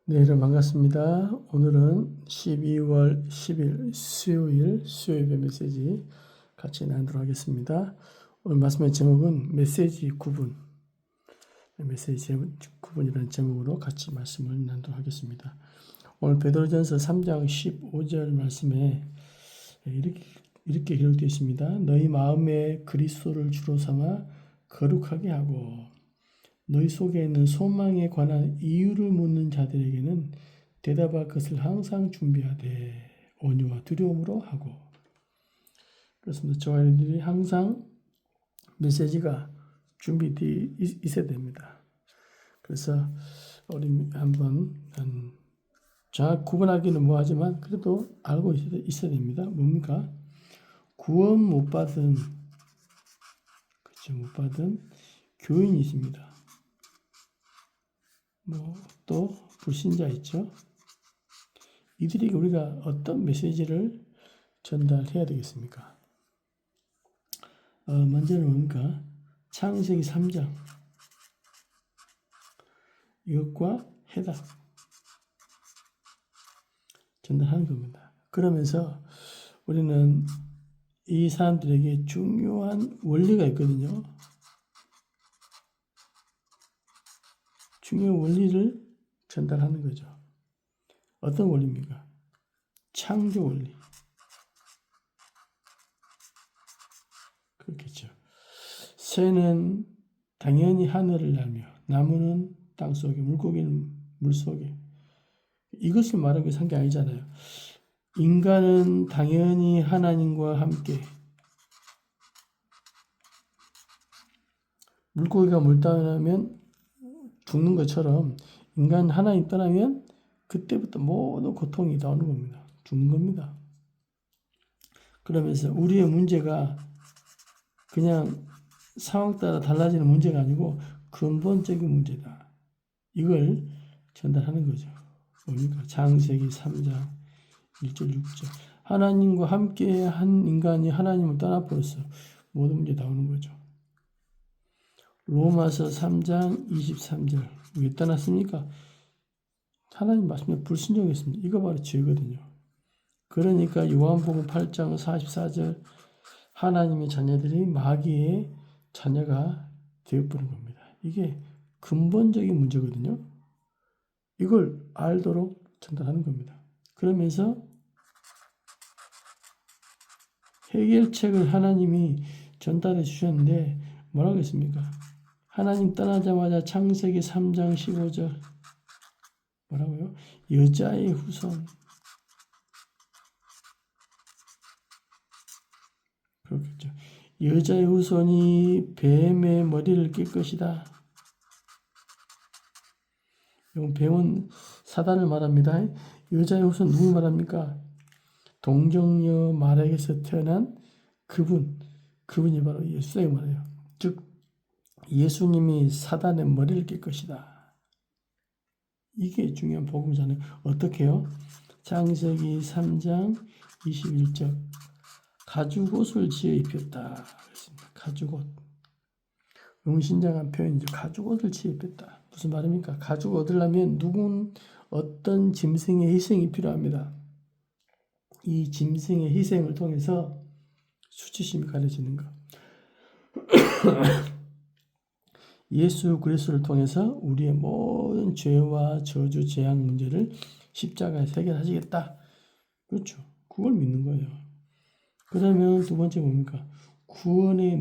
네, 여러분 반갑습니다. 오늘은 12월 10일 수요일 수요일의 메시지 같이 나누도록 하겠습니다. 오늘 말씀의 제목은 메시지 구분, 메시지 구분이라는 제목으로 같이 말씀을 나누도록 하겠습니다. 오늘 베드로전서 3장 15절 말씀에 이렇게 기록되어 있습니다. 너희 마음에 그리스도를 주로 삼아 거룩하게 하고 너희 속에 있는 소망에 관한 이유를 묻는 자들에게는 대답할 것을 항상 준비하되 온유와 두려움으로 하고. 그렇습니다. 저와 여러분들이 항상 메시지가 준비되어 있어야 됩니다. 그래서 우리 한번 정확히 구분하기는 뭐하지만 그래도 알고 있어야 됩니다. 뭡니까? 구원 못 받은 교인이 있습니다. 또 불신자 있죠. 이들에게 우리가 어떤 메시지를 전달해야 되겠습니까? 먼저는 뭡니까? 창세기 3장 이것과 해답 전달하는 겁니다. 그러면서 우리는 이 사람들에게 중요한 원리가 있거든요. 중요한 원리를 전달하는 거죠. 어떤 원리입니까? 창조 원리. 그렇겠죠. 새는 당연히 하늘을 날며 나무는 땅속에 물고기는 물속에 이것을 말하기 위해서 한 게 아니잖아요. 인간은 당연히 하나님과 함께 물고기가 물 떠나면 죽는 것처럼 인간 하나님 떠나면 그때부터 모든 고통이 나오는 겁니다. 죽는 겁니다. 그러면서 우리의 문제가 그냥 상황 따라 달라지는 문제가 아니고 근본적인 문제다. 이걸 전달하는 거죠. 뭡니까? 창세기 3장 1절 6절 하나님과 함께 한 인간이 하나님을 떠나버렸어. 모든 문제 나오는 거죠. 로마서 3장 23절 왜 떠났습니까? 하나님 말씀에 불순종했습니다. 이거 바로 죄거든요. 그러니까 요한복음 8장 44절 하나님의 자녀들이 마귀의 자녀가 되어버린 겁니다. 이게 근본적인 문제거든요. 이걸 알도록 전달하는 겁니다. 그러면서 해결책을 하나님이 전달해 주셨는데 뭐라고 했습니까? 하나님 떠나자마자 창세기 3장 15절 뭐라고요? 여자의 후손. 그렇겠죠. 여자의 후손이 뱀의 머리를 낄 것이다. 이건 뱀은 사단을 말합니다. 여자의 후손 누구 말합니까? 동정녀 마렉에서 태어난 그분이 바로 예수의 말이에요. 즉 예수님이 사단의 머리를 낄 것이다. 이게 중요한 복음이잖아요. 어떻게 해요? 창세기 3장 21절 가죽옷을 지어 입혔다. 가죽옷. 용신장한 표현이죠. 가죽옷을 지어 입혔다. 무슨 말입니까? 가죽을 얻으려면 어떤 짐승의 희생이 필요합니다. 이 짐승의 희생을 통해서 수치심이 가려지는 것. 예수 그리스도를 통해서 우리의 모든 죄와 저주, 재앙 문제를 십자가에서 해결하시겠다. 그렇죠. 그걸 믿는 거예요. 그러면 두 번째 뭡니까? 구원의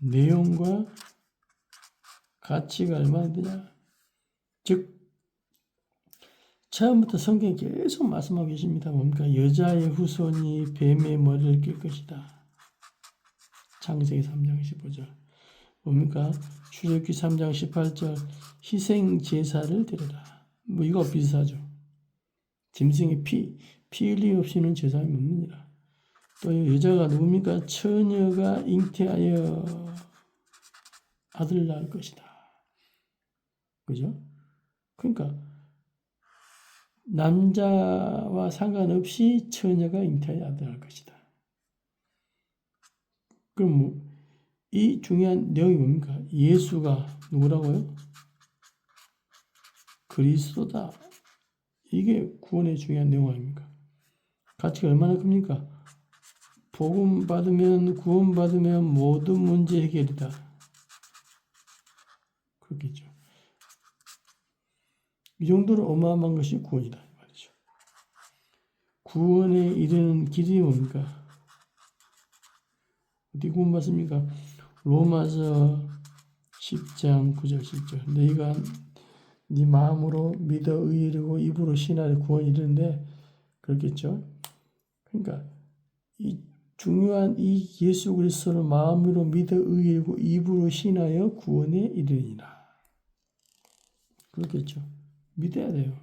내용과 가치가 얼마나 되냐? 즉 처음부터 성경이 계속 말씀하고 계십니다. 뭡니까? 여자의 후손이 뱀의 머리를 낄 것이다. 창세기 3장 15절. 뭡니까? 출애굽기 3장 18절. 희생 제사를 드려라. 이거 비슷하죠. 짐승의 피 흘림 없이는 제사가 없느니라. 또 여자가 누굽니까? 처녀가 잉태하여 아들을 낳을 것이다. 그죠? 그러니까 남자와 상관없이 처녀가 잉태하여 아들을 낳을 것이다. 그럼 이 중요한 내용이 뭡니까? 예수가 누구라고요? 그리스도다. 이게 구원의 중요한 내용 아닙니까? 가치가 얼마나 큽니까? 복음 받으면, 구원 받으면 모든 문제 해결이다. 그렇겠죠. 이 정도로 어마어마한 것이 구원이다. 말이죠. 구원에 이르는 길이 뭡니까? 어디 구원 받습니까? 로마서 10장 9절 10절. 너희가 네 마음으로 믿어 의이르고 입으로 신하여 구원이 이르는데 그렇겠죠. 그러니까 이 중요한 이 예수 그리스도를 마음으로 믿어 의이르고 입으로 신하여 구원에 이르니라. 그렇겠죠. 믿어야 돼요.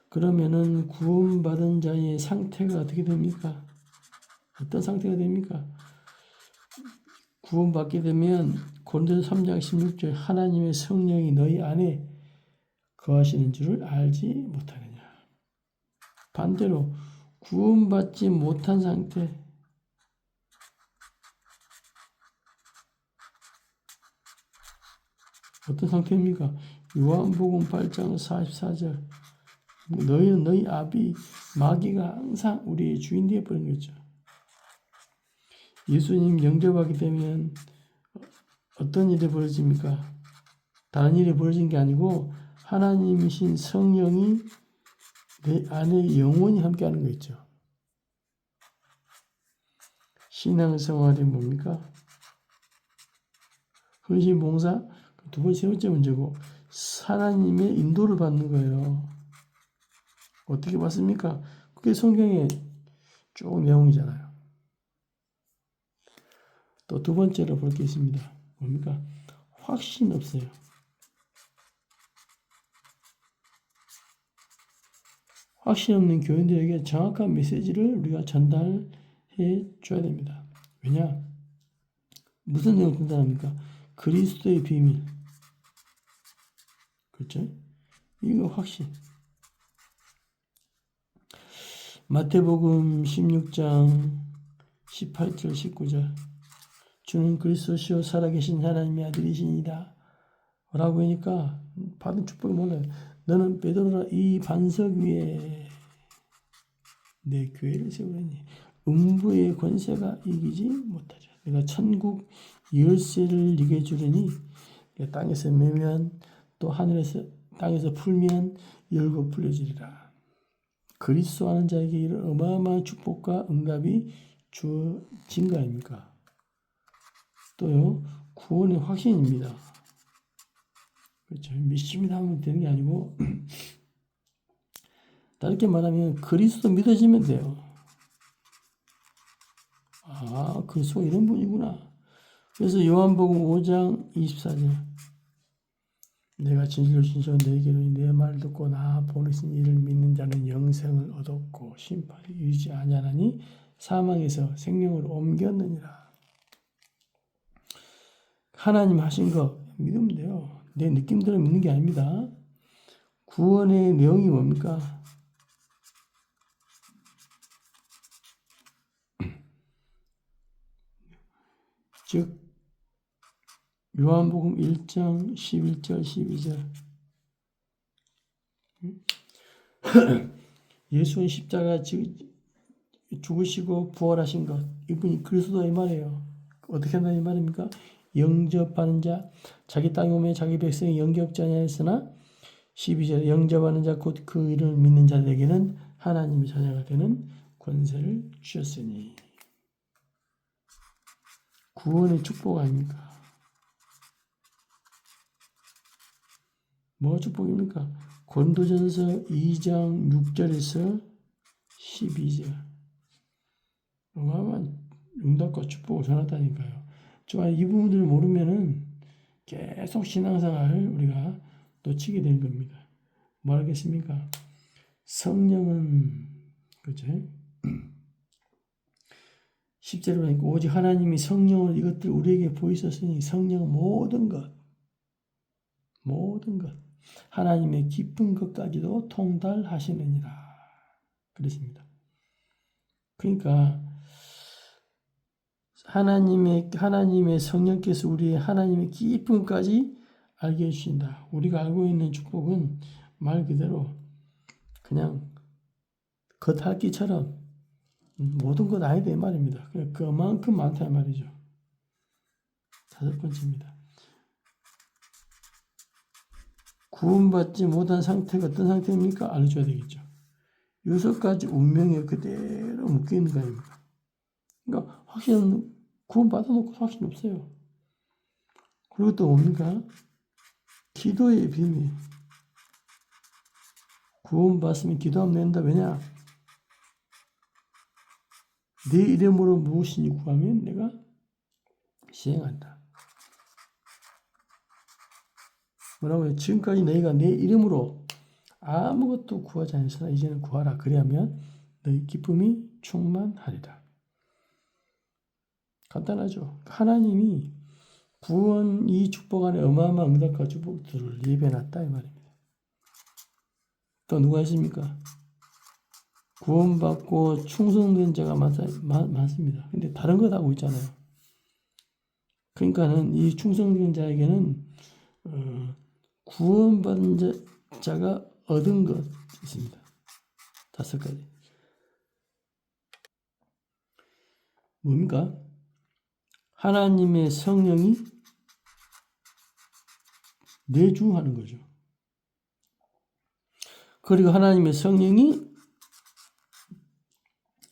그러면은 구원받은 자의 상태가 어떻게 됩니까? 어떤 상태가 됩니까? 구원받게 되면 고린도서 3장 16절 하나님의 성령이 너희 안에 거하시는 줄을 알지 못하느냐. 반대로 구원받지 못한 상태, 어떤 상태입니까? 요한복음 8장 44절 너희는 너희 아비 마귀가 항상 우리의 주인 되어버린 거죠. 예수님 영접하게 되면 어떤 일이 벌어집니까? 다른 일이 벌어진 게 아니고 하나님이신 성령이 내 안에 영원히 함께하는 거 있죠. 신앙생활이 뭡니까? 헌신봉사 두 번째, 세 번째 문제고 하나님의 인도를 받는 거예요. 어떻게 받습니까? 그게 성경에 쭉 내용이잖아요. 또 두 번째로 볼 게 있습니다. 뭡니까? 확신 없어요. 확신 없는 교인들에게 정확한 메시지를 우리가 전달해 줘야 됩니다. 왜냐? 무슨 내용을 전달합니까? 그리스도의 비밀. 그렇죠? 이거 확신. 마태복음 16장 18절 19절 주는 그리스도시요 살아계신 하나님의 아들이시니이다 라고 하니까 받은 축복을 몰라요. 너는 베드로라 이 반석 위에 내 교회를 세우리니 음부의 권세가 이기지 못하리라. 내가 천국 열쇠를 네게 주리니 땅에서 매면 또 하늘에서 땅에서 풀면 열고 풀려지리라. 그리스도 아는 자에게 이런 어마어마한 축복과 응답이 주어진 거 아닙니까? 또요, 구원의 확신입니다. 그렇죠. 믿습니다 하면 되는 게 아니고 다르게 말하면 그리스도 믿어지면 돼요. 아, 그리스도가 이런 분이구나. 그래서 요한복음 5장 24절 내가 진실로 진실로 너희에게로 내 말 듣고 나 보내신 이를 믿는 자는 영생을 얻었고 심판에 이르지 아니하나니 사망에서 생명으로 옮겼느니라. 하나님 하신 거 믿으면 돼요. 내 느낌대로 믿는 게 아닙니다. 구원의 내용이 뭡니까? 즉 요한복음 1장 11절 12절 예수는 십자가 죽으시고 부활하신 것 이분이 그리스도다 이 말이에요. 어떻게 한다 이 말입니까? 영접하는 자 자기 땅에 오면 자기 백성이 영접지 아니하였으나 12절에 영접하는 자 곧 그 이름을 믿는 자들에게는 하나님의 자녀가 되는 권세를 주셨으니 구원의 축복 아닙니까? 뭐가 축복입니까? 고린도전서 2장 6절에서 12절 어마어마한 응답과 축복을 전했다니까요. 이 부분들을 모르면은 계속 신앙생활을 우리가 놓치게 되는 겁니다. 뭐 하겠습니까? 성령은 그죠? 10절에 보니까 오직 하나님이 성령을 이것들 우리에게 보이셨으니 성령은 모든 것 하나님의 깊은 것까지도 통달하시느니라 그랬습니다. 그러니까 하나님의 성령께서 우리의 하나님의 기쁨까지 알게 해주신다. 우리가 알고 있는 축복은 말 그대로 그냥 겉핥기처럼 모든 것 아니다 이 말입니다. 그만큼 많다 이 말이죠. 5번째입니다. 구원받지 못한 상태가 어떤 상태입니까? 알려줘야 되겠죠. 6가지 운명에 그대로 묶여있는 거 아닙니까? 그러니까 확신, 구원받아놓고 확신 없어요. 그리고 또 뭡니까? 기도의 비밀. 구원받으면 기도하면 된다. 왜냐? 내 이름으로 무엇이니 구하면 내가 시행한다. 뭐라고요? 지금까지 너희가 내 이름으로 아무것도 구하지 않으시나 이제는 구하라. 그리하면 너희 기쁨이 충만하리라. 간단하죠. 하나님이 구원 이 축복 안에 어마어마한 응답과 축복들을 예배해놨다 이 말입니다. 또 누가 있습니까? 구원받고 충성된 자가 많습니다. 근데 다른 것 하고 있잖아요. 그러니까는 이 충성된 자에게는 구원받은 자가 얻은 것 있습니다. 5가지. 뭡니까? 하나님의 성령이 내주하는 거죠. 그리고 하나님의 성령이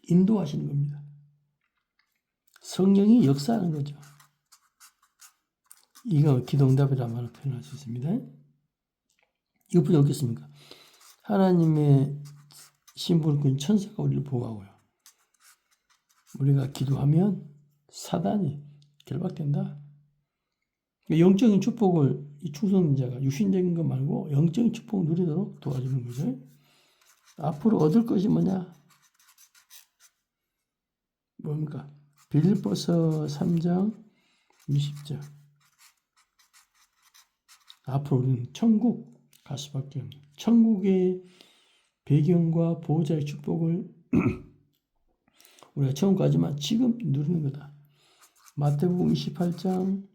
인도하시는 겁니다. 성령이 역사하는 거죠. 이거 기도응답이라는 말로 표현할 수 있습니다. 이것뿐이 없겠습니까? 하나님의 신부를 꾼 천사가 우리를 보호하고요. 우리가 기도하면 사단이 결박된다. 영적인 축복을 이 충성된 자가 육신적인 것 말고 영적인 축복을 누리도록 도와주는 거죠. 앞으로 얻을 것이 뭐냐? 뭡니까? 빌립보서 3장 20절. 앞으로 우리는 천국 갈 수밖에 없는 천국의 배경과 보호자의 축복을 우리가 천국 가지만 지금 누리는 거다. 마태복음 28장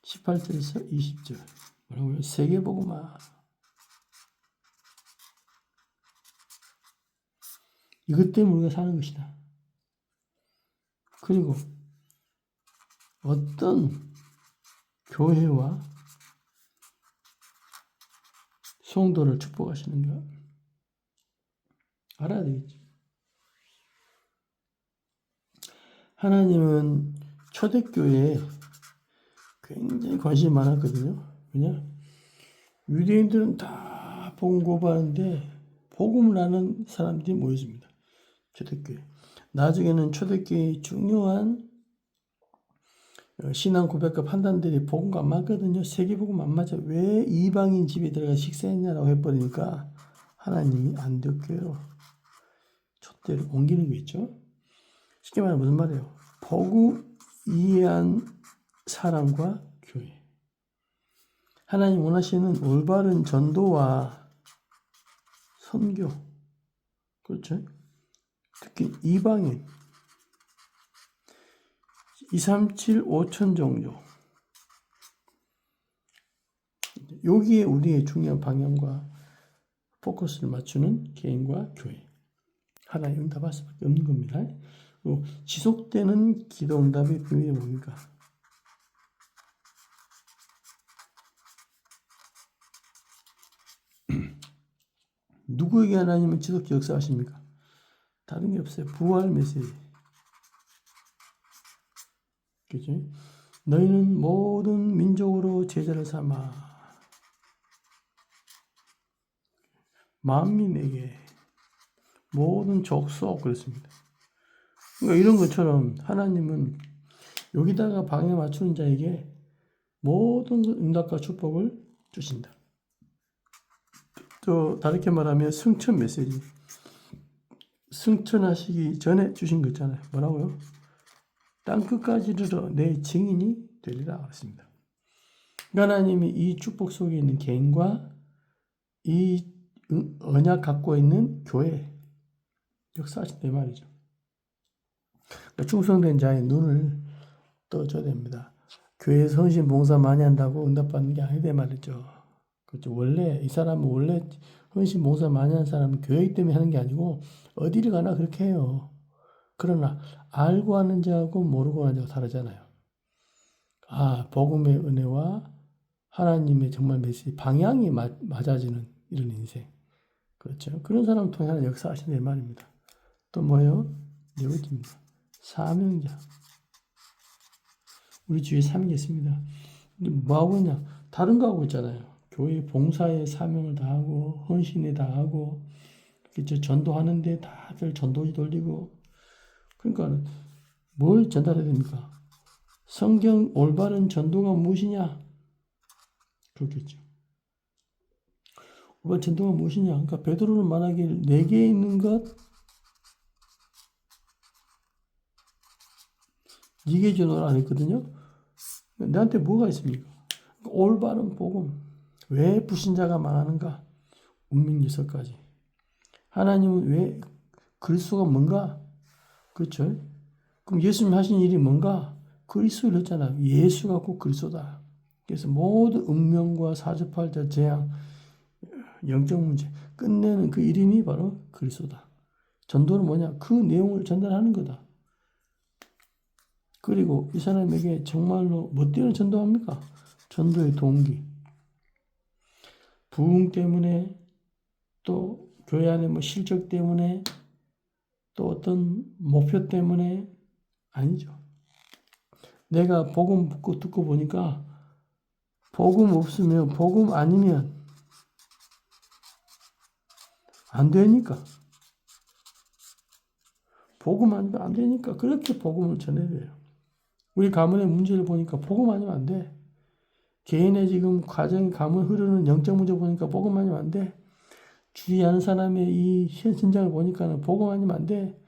18절에서 20절. 뭐라고요? 세계복음화. 이것 때문에 우리가 사는 것이다. 그리고 어떤 교회와 성도를 축복하시는가 알아야 되겠죠. 하나님은 초대교회에 굉장히 관심이 많았거든요. 왜냐? 유대인들은 다 복음 고발하는데 복음을 아는 사람들이 모였습니다. 초대교회. 나중에는 초대교회의 중요한 신앙 고백과 판단들이 복음과 안 맞거든요. 세계복음 안 맞아. 왜 이방인 집에 들어가 식사했냐라고 해버리니까 하나님이 안 듣게요. 촛대를 옮기는 거 있죠. 쉽게 말하면 무슨 말이에요? 복음 이해한 사람과 교회. 하나님 원하시는 올바른 전도와 선교. 그렇죠? 특히 이방인 237, 5천 종족. 여기에 우리의 중요한 방향과 포커스를 맞추는 개인과 교회. 하나의 응답할 수밖에 없는 겁니다. 그리고 지속되는 기도 응답의 비밀이 뭡니까? 누구에게 하나님은 지속적 역사하십니까? 다른 게 없어요. 부활 메시지. 그죠? 너희는 모든 민족으로 제자를 삼아 만민에게 모든 족속 그랬습니다. 그러니까 이런 것처럼 하나님은 여기다가 방에 맞추는 자에게 모든 응답과 축복을 주신다. 또 다르게 말하면 승천 메시지. 승천하시기 전에 주신 거 있잖아요. 뭐라고요? 땅끝까지 이르러 내 증인이 되리라 그랬습니다. 하나님이 이 축복 속에 있는 개인과 이 언약 갖고 있는 교회 역사하신다 이 말이죠. 그러니까 충성된 자의 눈을 또 줘야 됩니다. 교회에서 헌신 봉사 많이 한다고 응답받는 게 아니다 말이죠. 그렇죠. 원래 이 사람은 원래 헌신 봉사 많이 하는 사람은 교회 때문에 하는 게 아니고 어디를 가나 그렇게 해요. 그러나 알고 하는 자하고 모르고 하는 자하고 다르잖아요. 복음의 은혜와 하나님의 정말 메시지 방향이 맞아지는 이런 인생. 그렇죠. 그런 사람을 통해 하나님 역사하신다는 말입니다. 또 뭐예요? 네 번째입니다. 사명자. 우리 주위에 사명이 있습니다. 뭐 하고 있냐? 다른 거 하고 있잖아요. 교회 봉사에 사명을 다하고 헌신에 다하고 그렇죠. 전도하는데 다들 전도지 돌리고 그러니까 뭘 전달해야 됩니까? 성경 올바른 전도가 무엇이냐? 그렇겠죠. 올바른 전도가 무엇이냐? 그러니까 베드로는 말하길 내게 있는 것 네게 주노라 안 했거든요. 나한테 뭐가 있습니까? 올바른 복음. 왜 불신자가 망하는가? 운명예서까지. 하나님은 왜 그리스도가 뭔가? 그렇죠? 그럼 예수님 하신 일이 뭔가? 그리스도를 했잖아요. 예수가 곧 그리스도다. 그래서 모든 운명과 사주팔자 재앙, 영적 문제 끝내는 그 이름이 바로 그리스도다. 전도는 뭐냐? 그 내용을 전달하는 거다. 그리고 이 사람에게 정말로 뭐 때문에 전도합니까? 전도의 동기. 부흥 때문에 또 교회 안에 뭐 실적 때문에 또 어떤 목표 때문에 아니죠. 내가 복음 듣고 보니까 복음 없으면 복음 아니면 안 되니까 복음 아니면 안 되니까 그렇게 복음을 전해야 돼요. 우리 가문의 문제를 보니까 복음 아니면 안 돼. 개인의 지금 가정 가문 흐르는 영적 문제 보니까 복음 아니면 안 돼. 주위 아는 사람의 이 현장을 보니까는 복음 아니면 안 돼.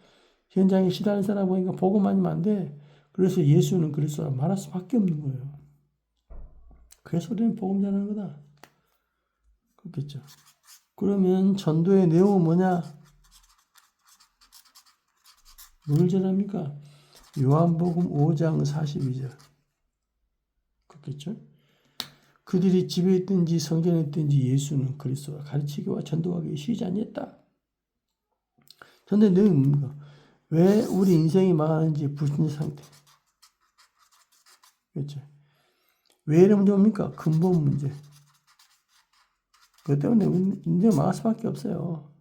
현장에 싫어하는 사람 보니까 복음 아니면 안 돼. 그래서 예수는 그리스도라 말할 수밖에 없는 거예요. 그래서 우리는 복음 전하는 거다. 그렇겠죠. 그러면 전도의 내용은 뭐냐? 뭘 전합니까? 요한복음 5장 42절. 그렇겠죠? 그들이 집에 있든지 성전에 있든지 예수는 그리스도라 가르치기와 전도하기 쉬지 않았다. 전도의 내용이 뭡니까? 왜 우리 인생이 망하는지 불신자 상태. 그렇죠? 왜 이런 문제 옵니까? 근본 문제. 그것 때문에 인생 망할 수밖에 없어요.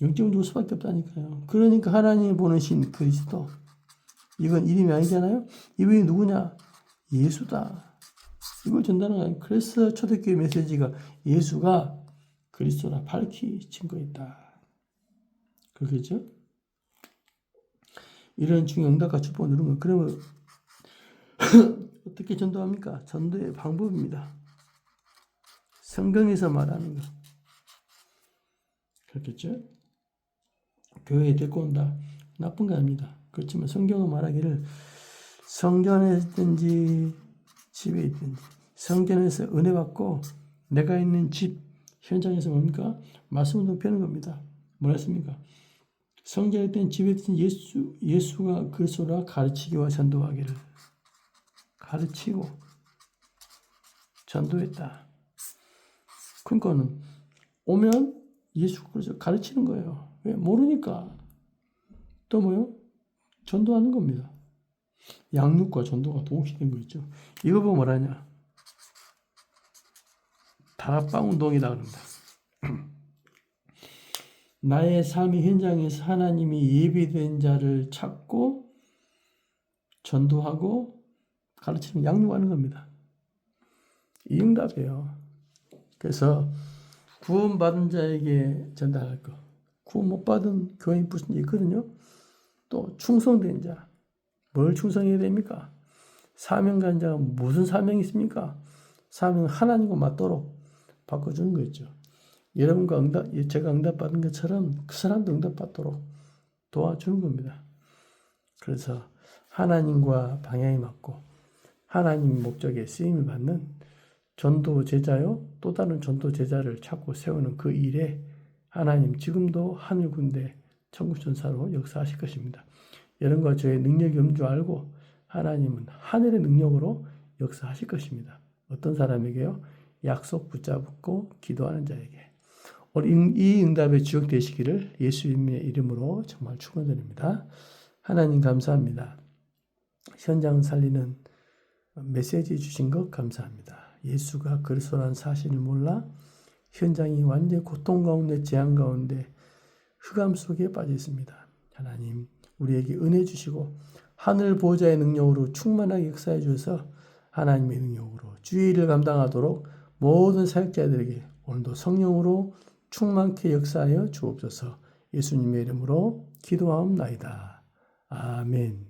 영적으로 죽을 수밖에 없다니까요. 그러니까 하나님이 보내신 그리스도. 이건 이름이 아니잖아요. 이분이 누구냐? 예수다. 이걸 전달하는 거예요. 그래서 초대교회 메시지가 예수가 그리스도라 밝히신 거있다. 그렇겠죠? 이런 중요한 응답과 축복을 누른 거. 그러면 어떻게 전도합니까? 전도의 방법입니다. 성경에서 말하는 거. 그렇겠죠? 교회에 데리고 온다. 나쁜 거 아닙니다. 그렇지만 성경은 말하기를 성전에 있든지 집에 있든지 성전에서 은혜 받고 내가 있는 집 현장에서 뭡니까? 말씀을 펴는 겁니다. 뭐라 했습니까? 성전에 있든 집에 있든 예수가 그리스도라 가르치기와 전도하기를 가르치고 전도했다. 그러니까는 오면 예수 그리스도 가르치는 거예요. 왜? 모르니까. 또 뭐요? 전도하는 겁니다. 양육과 전도가 동시된 거 있죠. 이거 보면 뭐라냐? 다락방 운동이다 그럽니다. 나의 삶의 현장에서 하나님이 예비된 자를 찾고 전도하고 가르치는 양육하는 겁니다. 이 응답이에요. 그래서 구원받은 자에게 전달할 거. 구원 못 받은 교인 불신자 있거든요. 또 충성된 자. 뭘 충성해야 됩니까? 사명간 자가 무슨 사명이 있습니까? 사명은 하나님과 맞도록 바꿔주는 거죠. 여러분과 제가 응답받은 것처럼 그 사람도 응답받도록 도와주는 겁니다. 그래서 하나님과 방향이 맞고 하나님 목적에 쓰임을 받는 전도 제자요 또 다른 전도 제자를 찾고 세우는 그 일에 하나님 지금도 하늘 군대 천국 전사로 역사하실 것입니다. 여러분과 저의 능력이 없는 줄 알고 하나님은 하늘의 능력으로 역사하실 것입니다. 어떤 사람에게요? 약속 붙잡고 기도하는 자에게. 오늘 이 응답의 주역 되시기를 예수님의 이름으로 정말 축원드립니다. 하나님 감사합니다. 현장 살리는 메시지 주신 것 감사합니다. 예수가 그리스도라는 사실을 몰라 현장이 완전히 고통 가운데 재앙 가운데 흑암 속에 빠져 있습니다. 하나님 우리에게 은혜 주시고 하늘 보좌의 능력으로 충만하게 역사해 주셔서 하나님의 능력으로 주의 일을 감당하도록 모든 사역자들에게 오늘도 성령으로 충만케 역사하여 주옵소서. 예수님의 이름으로 기도하옵나이다. 아멘.